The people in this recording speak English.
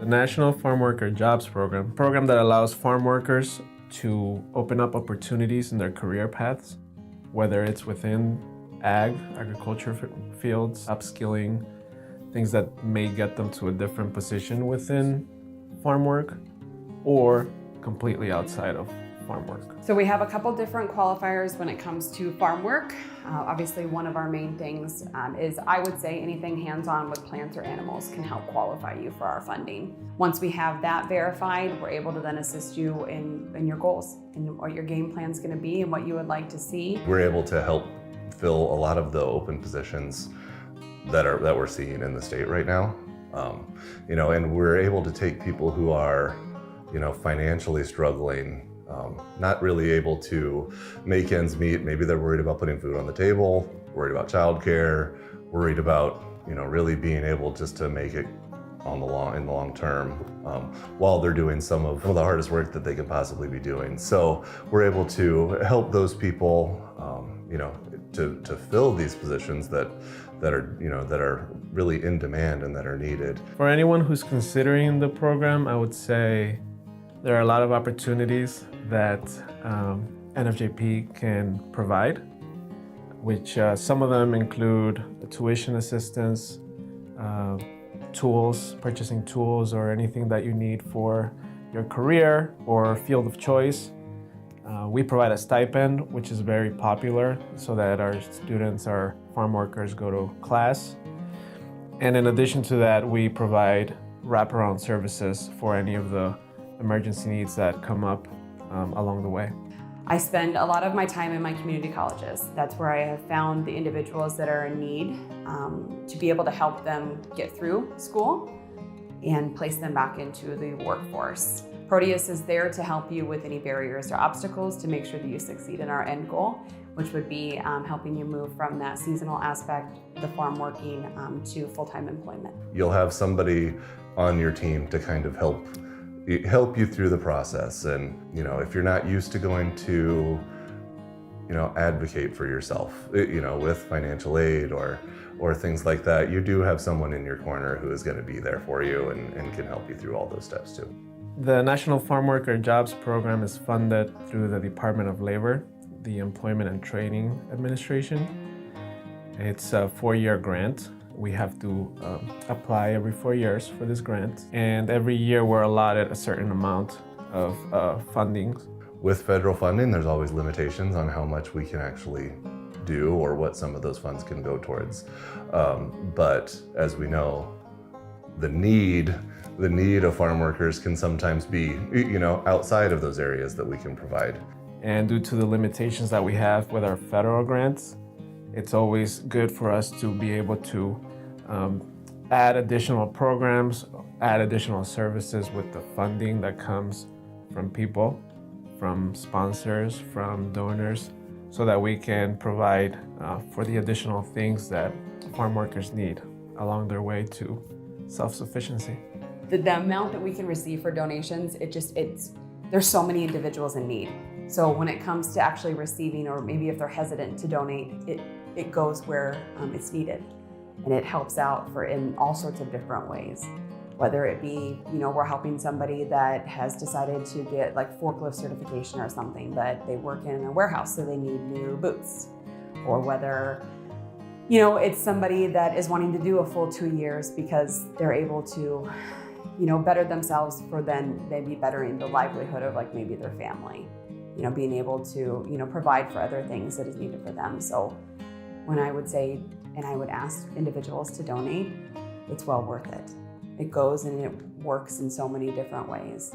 The National Farmworker Jobs Program, a program that allows farm workers to open up opportunities in their career paths, whether it's within agriculture fields, upskilling, things that may get them to a different position within farm work, or completely outside of farm work. So we have a couple different qualifiers when it comes to farm work. Obviously, one of our main things is, I would say, anything hands-on with plants or animals can help qualify you for our funding. Once we have that verified, we're able to then assist you in your goals and what your game plan is going to be and what you would like to see. We're able to help fill a lot of the open positions that we're seeing in the state right now. And we're able to take people who are, financially struggling, not really able to make ends meet. Maybe they're worried about putting food on the table, worried about childcare, worried about, really being able just to make it in the long term, while they're doing some of the hardest work that they could possibly be doing. So we're able to help those people, to fill these positions that are really in demand and that are needed. For anyone who's considering the program, I would say there are a lot of opportunities that NFJP can provide, which some of them include tuition assistance, tools, purchasing tools or anything that you need for your career or field of choice. We provide a stipend, which is very popular, so that our students, our farm workers, go to class. And in addition to that, we provide wraparound services for any of the emergency needs that come up along the way. I spend a lot of my time in my community colleges. That's where I have found the individuals that are in need to be able to help them get through school and place them back into the workforce. Proteus is there to help you with any barriers or obstacles to make sure that you succeed in our end goal, which would be helping you move from that seasonal aspect, the farm working, to full-time employment. You'll have somebody on your team to kind of help you through the process. And if you're not used to going to advocate for yourself, with financial aid or things like that, you do have someone in your corner who is going to be there for you and can help you through all those steps too. The National Farmworker Jobs Program is funded through the Department of Labor, the Employment and Training Administration. It's a 4-year grant. We have to apply every 4 years for this grant, and every year we're allotted a certain amount of funding. With federal funding, there's always limitations on how much we can actually do or what some of those funds can go towards. But as we know, the need of farm workers can sometimes be, outside of those areas that we can provide. And due to the limitations that we have with our federal grants, it's always good for us to be able to add additional programs, add additional services with the funding that comes from people, from sponsors, from donors, so that we can provide for the additional things that farm workers need along their way to self-sufficiency. The amount that we can receive for donations, there's so many individuals in need. So when it comes to actually receiving, or maybe if they're hesitant to donate, it goes where it's needed. And it helps out in all sorts of different ways. Whether it be, we're helping somebody that has decided to get like forklift certification or something, but they work in a warehouse, so they need new boots. Or whether, it's somebody that is wanting to do a full 2 years because they're able to, better themselves for then maybe bettering the livelihood of like maybe their family. Being able to, provide for other things that is needed for them. So when I would say, and I would ask individuals to donate, it's well worth it. It goes and it works in so many different ways.